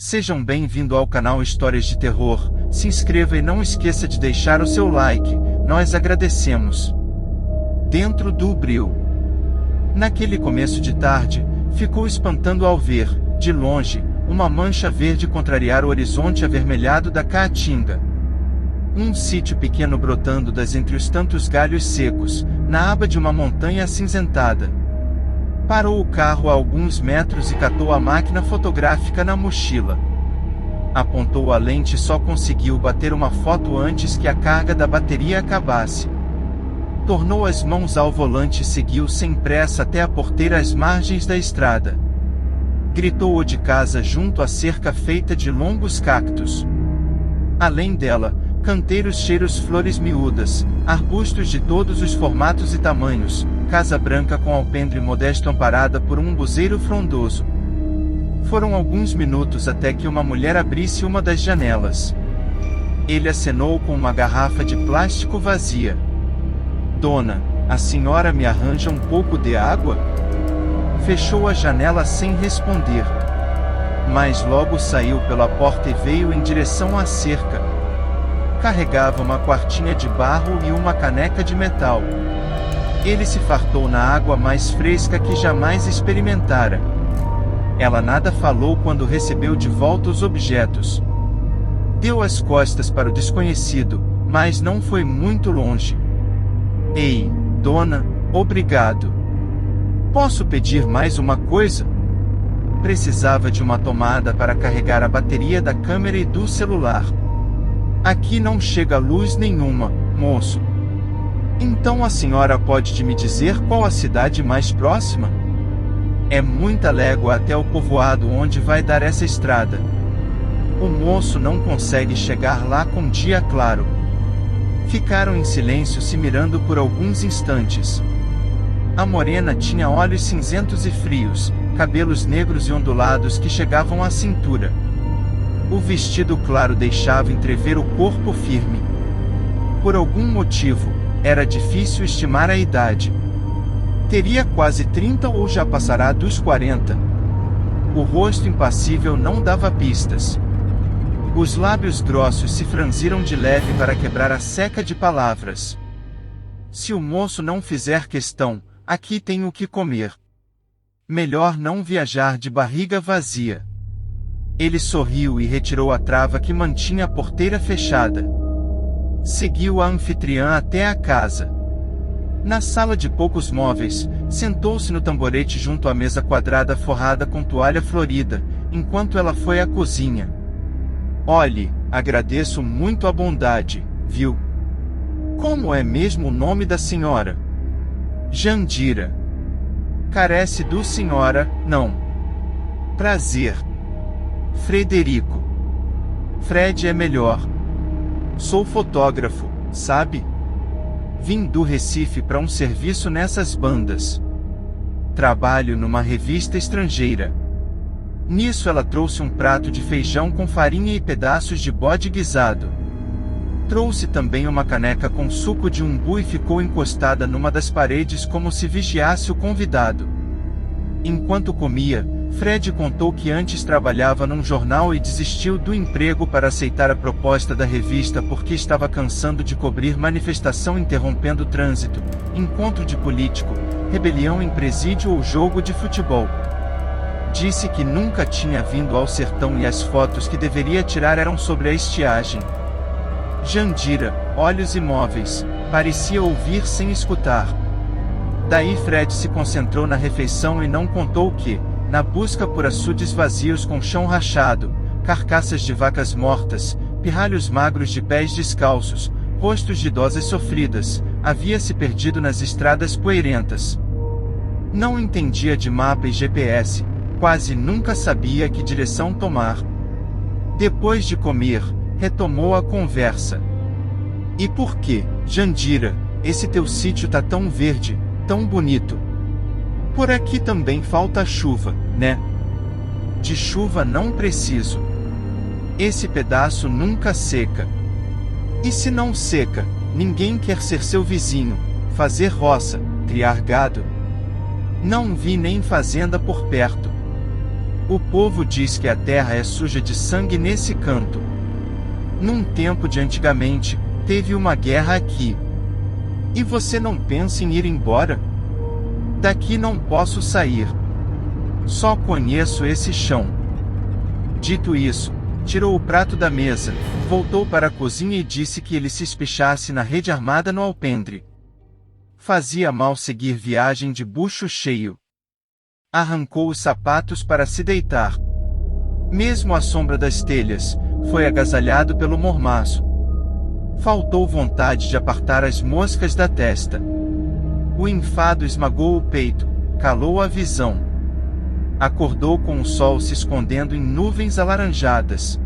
Sejam bem-vindos ao canal Histórias de Terror. Se inscreva e não esqueça de deixar o seu like, nós agradecemos. Dentro do breu. Naquele começo de tarde, ficou espantando ao ver, de longe, uma mancha verde contrariar o horizonte avermelhado da caatinga. Um sítio pequeno brotando das entre os tantos galhos secos, na aba de uma montanha acinzentada. Parou o carro a alguns metros e catou a máquina fotográfica na mochila. Apontou a lente e só conseguiu bater uma foto antes que a carga da bateria acabasse. Tornou as mãos ao volante e seguiu sem pressa até a porteira às margens da estrada. Gritou-o de casa junto à cerca feita de longos cactos. Além dela, canteiros cheiros flores miúdas, arbustos de todos os formatos e tamanhos, casa branca com alpendre modesto amparada por um buzeiro frondoso. Foram alguns minutos até que uma mulher abrisse uma das janelas. Ele acenou com uma garrafa de plástico vazia. "Dona, a senhora me arranja um pouco de água?" Fechou a janela sem responder. Mas logo saiu pela porta e veio em direção à cerca. Carregava uma quartinha de barro e uma caneca de metal. Ele se fartou na água mais fresca que jamais experimentara. Ela nada falou quando recebeu de volta os objetos. Deu as costas para o desconhecido, mas não foi muito longe. "Ei, dona, obrigado. Posso pedir mais uma coisa?" Precisava de uma tomada para carregar a bateria da câmera e do celular. "Aqui não chega luz nenhuma, moço." "Então a senhora pode me dizer qual a cidade mais próxima?" "É muita légua até o povoado onde vai dar essa estrada." O moço não consegue chegar lá com dia claro. Ficaram em silêncio se mirando por alguns instantes. A morena tinha olhos cinzentos e frios, cabelos negros e ondulados que chegavam à cintura. O vestido claro deixava entrever o corpo firme. Por algum motivo, era difícil estimar a idade. Teria quase 30 ou já passará dos 40. O rosto impassível não dava pistas. Os lábios grossos se franziram de leve para quebrar a seca de palavras. "Se o moço não fizer questão, aqui tem o que comer. Melhor não viajar de barriga vazia." Ele sorriu e retirou a trava que mantinha a porteira fechada. Seguiu a anfitriã até a casa. Na sala de poucos móveis, sentou-se no tamborete junto à mesa quadrada forrada com toalha florida, enquanto ela foi à cozinha. "Olhe, agradeço muito a bondade, viu? Como é mesmo o nome da senhora?" "Jandira." "Carece do senhora, não?" "Prazer. Frederico." "Fred é melhor. Sou fotógrafo, sabe? Vim do Recife para um serviço nessas bandas. Trabalho numa revista estrangeira." Nisso ela trouxe um prato de feijão com farinha e pedaços de bode guisado. Trouxe também uma caneca com suco de umbu e ficou encostada numa das paredes como se vigiasse o convidado. Enquanto comia, Fred contou que antes trabalhava num jornal e desistiu do emprego para aceitar a proposta da revista porque estava cansando de cobrir manifestação interrompendo o trânsito, encontro de político, rebelião em presídio ou jogo de futebol. Disse que nunca tinha vindo ao sertão e as fotos que deveria tirar eram sobre a estiagem. Jandira, olhos imóveis, parecia ouvir sem escutar. Daí Fred se concentrou na refeição e não contou que, na busca por açudes vazios com chão rachado, carcaças de vacas mortas, pirralhos magros de pés descalços, rostos de idosas sofridas, havia se perdido nas estradas poeirentas. Não entendia de mapa e GPS, quase nunca sabia que direção tomar. Depois de comer, retomou a conversa. "E por que, Jandira, esse teu sítio tá tão verde, tão bonito? Por aqui também falta chuva, né?" "De chuva não preciso. Esse pedaço nunca seca." "E se não seca, ninguém quer ser seu vizinho, fazer roça, criar gado?" "Não vi nem fazenda por perto." O povo diz que a terra é suja de sangue nesse canto. Num tempo de antigamente, teve uma guerra aqui. E você não pensa em ir embora? Daqui não posso sair. Só conheço esse chão. Dito isso, tirou o prato da mesa, voltou para a cozinha e disse que ele se espichasse na rede armada no alpendre. Fazia mal seguir viagem de bucho cheio. Arrancou os sapatos para se deitar. Mesmo à sombra das telhas, foi agasalhado pelo mormaço. Faltou vontade de apartar as moscas da testa. O enfado esmagou o peito, calou a visão. Acordou com o sol se escondendo em nuvens alaranjadas.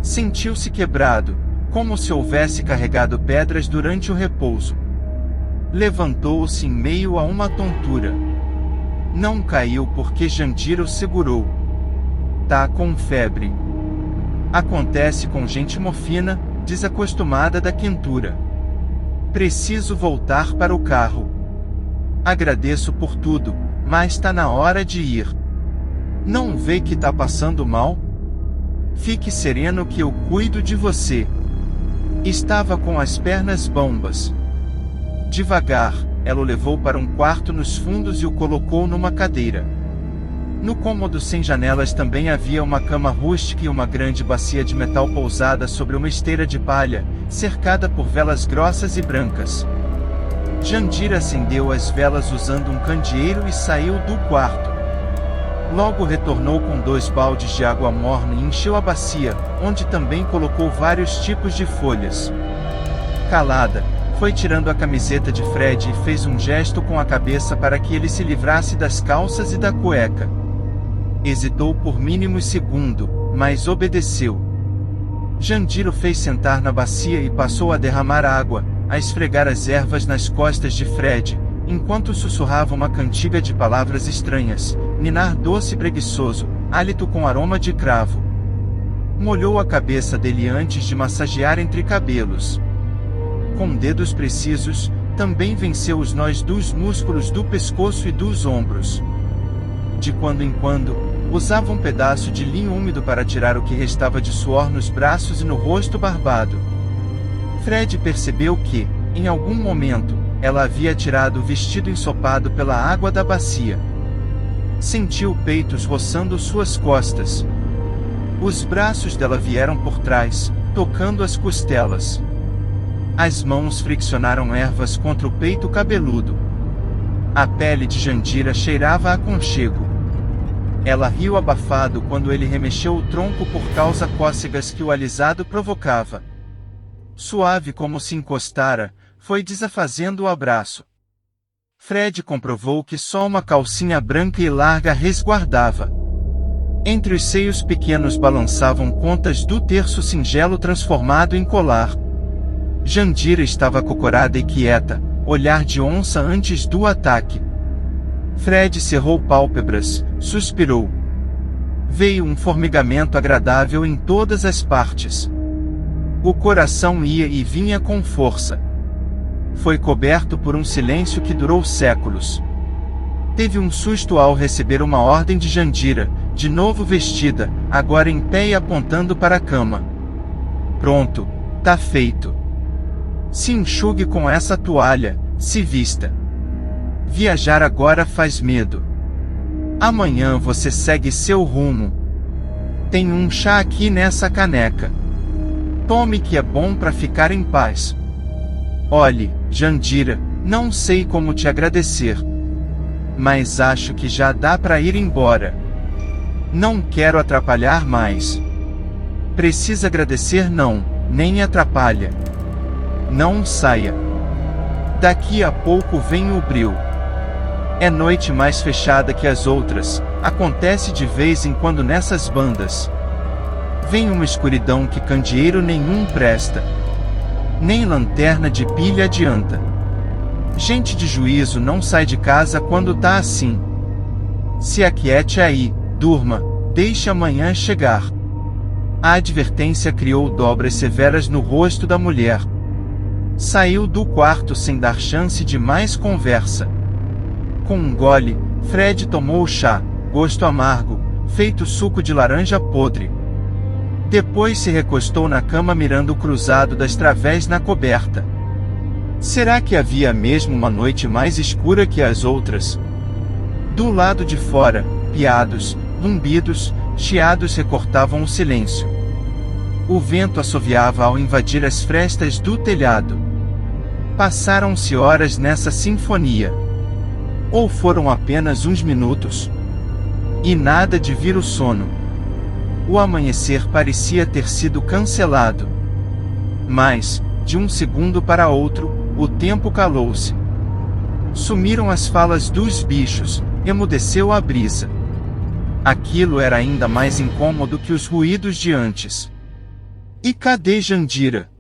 Sentiu-se quebrado, como se houvesse carregado pedras durante o repouso. Levantou-se em meio a uma tontura. Não caiu porque Jandira o segurou. Tá com febre. Acontece com gente mofina, desacostumada da quentura. Preciso voltar para o carro. Agradeço por tudo, mas tá na hora de ir. Não vê que tá passando mal? Fique sereno que eu cuido de você. Estava com as pernas bambas. Devagar, ela o levou para um quarto nos fundos e o colocou numa cadeira. No cômodo sem janelas também havia uma cama rústica e uma grande bacia de metal pousada sobre uma esteira de palha, cercada por velas grossas e brancas. Jandira acendeu as velas usando um candeeiro e saiu do quarto. Logo retornou com 2 baldes de água morna e encheu a bacia, onde também colocou vários tipos de folhas. Calada, foi tirando a camiseta de Fred e fez um gesto com a cabeça para que ele se livrasse das calças e da cueca. Hesitou por mínimos segundos, mas obedeceu. Jandira o fez sentar na bacia e passou a derramar água, a esfregar as ervas nas costas de Fred, enquanto sussurrava uma cantiga de palavras estranhas, ninar doce e preguiçoso, hálito com aroma de cravo. Molhou a cabeça dele antes de massagear entre cabelos. Com dedos precisos, também venceu os nós dos músculos do pescoço e dos ombros. De quando em quando, usava um pedaço de linho úmido para tirar o que restava de suor nos braços e no rosto barbado. Fred percebeu que, em algum momento, ela havia tirado o vestido ensopado pela água da bacia. Sentiu peitos roçando suas costas. Os braços dela vieram por trás, tocando as costelas. As mãos friccionaram ervas contra o peito cabeludo. A pele de Jandira cheirava a aconchego. Ela riu abafado quando ele remexeu o tronco por causa cócegas que o alisado provocava. Suave como se encostara, foi desafazendo o abraço. Fred comprovou que só uma calcinha branca e larga resguardava. Entre os seios pequenos balançavam contas do terço singelo transformado em colar. Jandira estava acocorada e quieta, olhar de onça antes do ataque. Fred cerrou pálpebras, suspirou. Veio um formigamento agradável em todas as partes. O coração ia e vinha com força. Foi coberto por um silêncio que durou séculos. Teve um susto ao receber uma ordem de Jandira, de novo vestida, agora em pé e apontando para a cama. Pronto, tá feito. Se enxugue com essa toalha, se vista. Viajar agora faz medo. Amanhã você segue seu rumo. Tem um chá aqui nessa caneca. Tome que é bom para ficar em paz. Olhe, Jandira, não sei como te agradecer. Mas acho que já dá para ir embora. Não quero atrapalhar mais. Precisa agradecer não, nem atrapalha. Não saia. Daqui a pouco vem o breu. É noite mais fechada que as outras, acontece de vez em quando nessas bandas. Vem uma escuridão que candeeiro nenhum presta. Nem lanterna de pilha adianta. Gente de juízo não sai de casa quando tá assim. Se aquiete aí, durma, deixe amanhã chegar. A advertência criou dobras severas no rosto da mulher. Saiu do quarto sem dar chance de mais conversa. Com um gole, Fred tomou o chá, gosto amargo, feito suco de laranja podre. Depois se recostou na cama mirando o cruzado das través na coberta. Será que havia mesmo uma noite mais escura que as outras? Do lado de fora, piados, zumbidos, chiados recortavam o silêncio. O vento assoviava ao invadir as frestas do telhado. Passaram-se horas nessa sinfonia. Ou foram apenas uns minutos? E nada de vir o sono. O amanhecer parecia ter sido cancelado. Mas, de um segundo para outro, o tempo calou-se. Sumiram as falas dos bichos, emudeceu a brisa. Aquilo era ainda mais incômodo que os ruídos de antes. E cadê Jandira?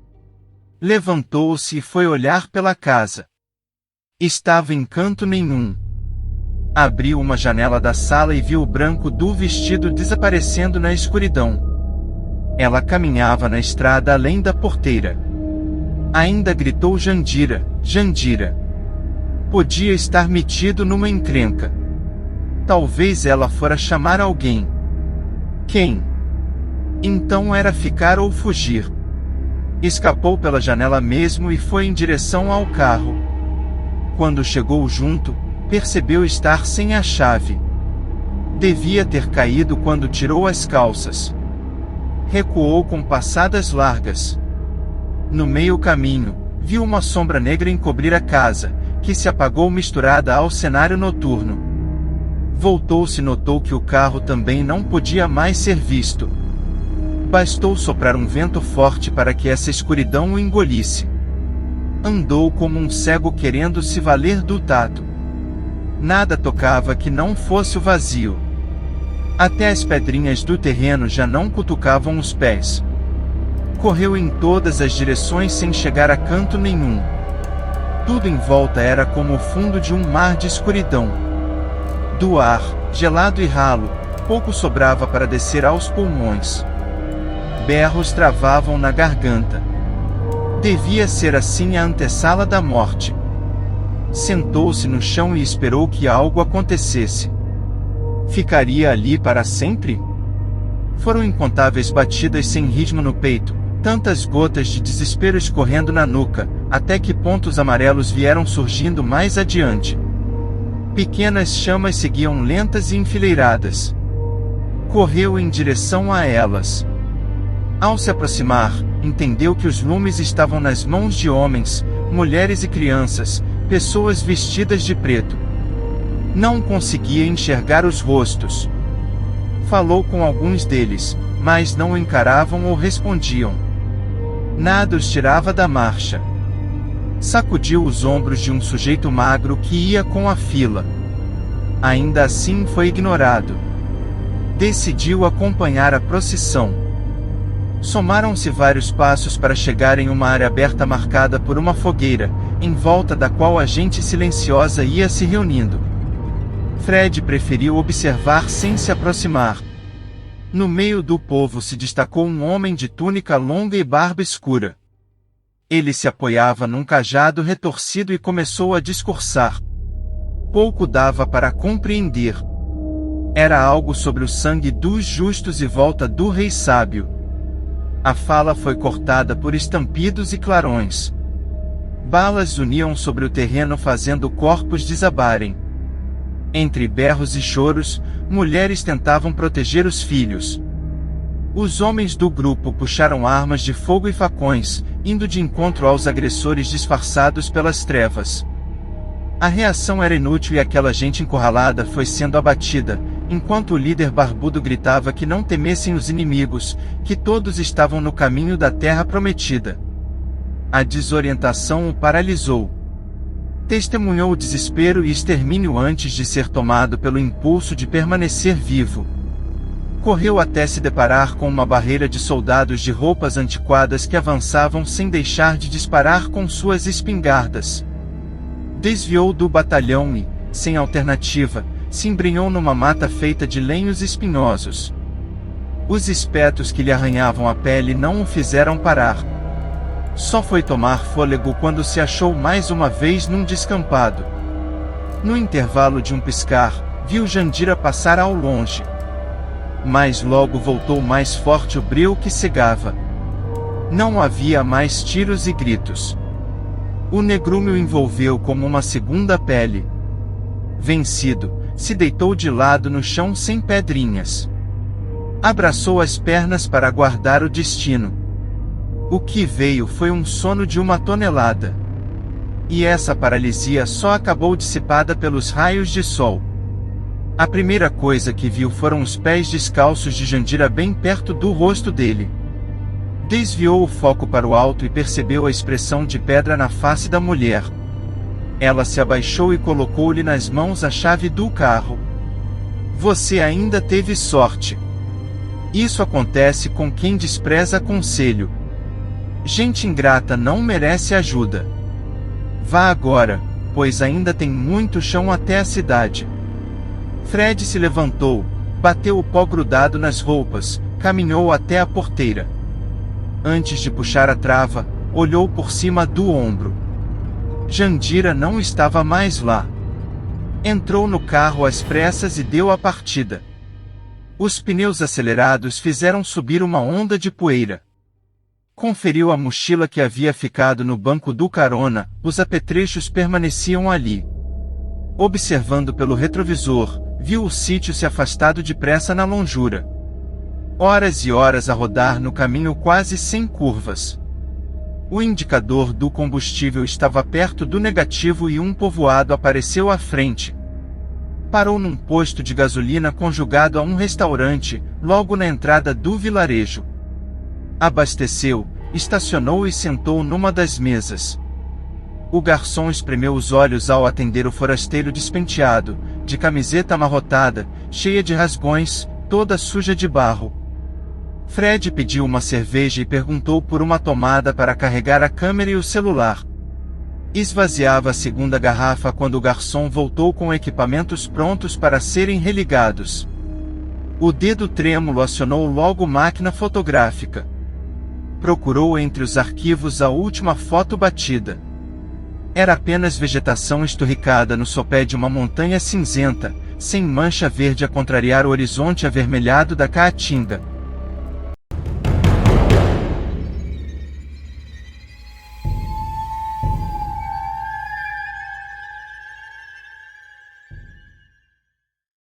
Levantou-se e foi olhar pela casa. Estava em canto nenhum. Abriu uma janela da sala e viu o branco do vestido desaparecendo na escuridão. Ela caminhava na estrada além da porteira. Ainda gritou Jandira, Jandira. Podia estar metido numa encrenca. Talvez ela fora chamar alguém. Quem? Então era ficar ou fugir. Escapou pela janela mesmo e foi em direção ao carro. Quando chegou junto, percebeu estar sem a chave. Devia ter caído quando tirou as calças. Recuou com passadas largas. No meio caminho, viu uma sombra negra encobrir a casa, que se apagou misturada ao cenário noturno. Voltou-se e notou que o carro também não podia mais ser visto. Bastou soprar um vento forte para que essa escuridão o engolisse. Andou como um cego querendo se valer do tato. Nada tocava que não fosse o vazio. Até as pedrinhas do terreno já não cutucavam os pés. Correu em todas as direções sem chegar a canto nenhum. Tudo em volta era como o fundo de um mar de escuridão. Do ar, gelado e ralo, pouco sobrava para descer aos pulmões. Berros travavam na garganta. Devia ser assim a antessala da morte. Sentou-se no chão e esperou que algo acontecesse. Ficaria ali para sempre? Foram incontáveis batidas sem ritmo no peito, tantas gotas de desespero escorrendo na nuca, até que pontos amarelos vieram surgindo mais adiante. Pequenas chamas seguiam lentas e enfileiradas. Correu em direção a elas. Ao se aproximar, entendeu que os lumes estavam nas mãos de homens, mulheres e crianças, pessoas vestidas de preto. Não conseguia enxergar os rostos. Falou com alguns deles, mas não o encaravam ou respondiam. Nada os tirava da marcha. Sacudiu os ombros de um sujeito magro que ia com a fila. Ainda assim foi ignorado. Decidiu acompanhar a procissão. Somaram-se vários passos para chegar em uma área aberta marcada por uma fogueira, em volta da qual a gente silenciosa ia se reunindo. Fred preferiu observar sem se aproximar. No meio do povo se destacou um homem de túnica longa e barba escura. Ele se apoiava num cajado retorcido e começou a discursar. Pouco dava para compreender. Era algo sobre o sangue dos justos e volta do rei sábio. A fala foi cortada por estampidos e clarões. Balas zuniam sobre o terreno fazendo corpos desabarem. Entre berros e choros, mulheres tentavam proteger os filhos. Os homens do grupo puxaram armas de fogo e facões, indo de encontro aos agressores disfarçados pelas trevas. A reação era inútil e aquela gente encurralada foi sendo abatida, enquanto o líder barbudo gritava que não temessem os inimigos, que todos estavam no caminho da terra prometida. A desorientação o paralisou. Testemunhou o desespero e extermínio antes de ser tomado pelo impulso de permanecer vivo. Correu até se deparar com uma barreira de soldados de roupas antiquadas que avançavam sem deixar de disparar com suas espingardas. Desviou do batalhão e, sem alternativa, se embrenhou numa mata feita de lenhos espinhosos. Os espetos que lhe arranhavam a pele não o fizeram parar. Só foi tomar fôlego quando se achou mais uma vez num descampado. No intervalo de um piscar, viu Jandira passar ao longe. mas logo voltou mais forte o breu que cegava. Não havia mais tiros e gritos. O negrume o envolveu como uma segunda pele. Vencido, se deitou de lado no chão sem pedrinhas. Abraçou as pernas para aguardar o destino. O que veio foi um sono de 1 tonelada. E essa paralisia só acabou dissipada pelos raios de sol. A primeira coisa que viu foram os pés descalços de Jandira bem perto do rosto dele. Desviou o foco para o alto e percebeu a expressão de pedra na face da mulher. Ela se abaixou e colocou-lhe nas mãos a chave do carro. Você ainda teve sorte. Isso acontece com quem despreza conselho. Gente ingrata não merece ajuda. Vá agora, pois ainda tem muito chão até a cidade. Fred se levantou, bateu o pó grudado nas roupas, caminhou até a porteira. Antes de puxar a trava, olhou por cima do ombro. Jandira não estava mais lá. Entrou no carro às pressas e deu a partida. Os pneus acelerados fizeram subir uma onda de poeira. Conferiu a mochila que havia ficado no banco do carona, os apetrechos permaneciam ali. Observando pelo retrovisor, viu o sítio se afastado depressa na longura. Horas e horas a rodar no caminho quase sem curvas. O indicador do combustível estava perto do negativo e um povoado apareceu à frente. Parou num posto de gasolina conjugado a um restaurante, logo na entrada do vilarejo. Abasteceu, estacionou e sentou numa das mesas. O garçom espremeu os olhos ao atender o forasteiro despenteado, de camiseta amarrotada, cheia de rasgões, toda suja de barro. Fred pediu uma cerveja e perguntou por uma tomada para carregar a câmera e o celular. Esvaziava a segunda garrafa quando o garçom voltou com equipamentos prontos para serem religados. O dedo trêmulo acionou logo máquina fotográfica. Procurou entre os arquivos a última foto batida. Era apenas vegetação esturricada no sopé de uma montanha cinzenta, sem mancha verde a contrariar o horizonte avermelhado da caatinga.